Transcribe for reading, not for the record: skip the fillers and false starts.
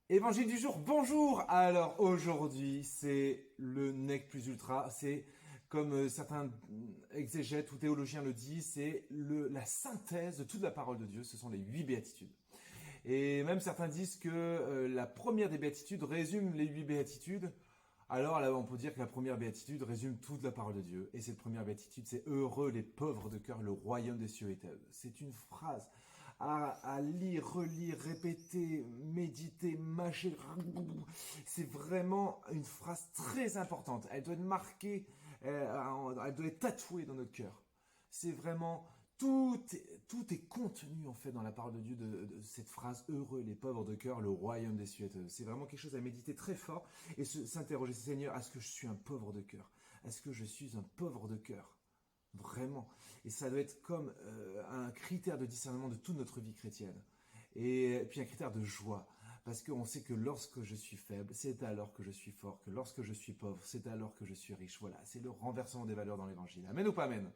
Évangile du jour, bonjour! Alors aujourd'hui, c'est le nec plus ultra, c'est comme certains exégètes ou théologiens le disent, c'est la synthèse de toute la parole de Dieu, ce sont les 8 béatitudes. Et même certains disent que la première des béatitudes résume les 8 béatitudes. Alors là, on peut dire que la première béatitude résume toute la parole de Dieu. Et cette première béatitude, c'est heureux les pauvres de cœur, le royaume des cieux est à eux. C'est une phrase à lire, relire, répéter, méditer, mâcher. C'est vraiment une phrase très importante. Elle doit être marquée, elle doit être tatouée dans notre cœur. C'est vraiment tout est contenu en fait dans la parole de Dieu de cette phrase heureux les pauvres de cœur, le royaume des cieux est à eux. C'est vraiment quelque chose à méditer très fort et s'interroger, Seigneur, est-ce que je suis un pauvre de cœur? Est-ce que je suis un pauvre de cœur? Vraiment. Et ça doit être comme un critère de discernement de toute notre vie chrétienne. Et puis un critère de joie. Parce qu'on sait que lorsque je suis faible, c'est alors que je suis fort. Que lorsque je suis pauvre, c'est alors que je suis riche. Voilà, c'est le renversement des valeurs dans l'évangile. Amen ou pas amen?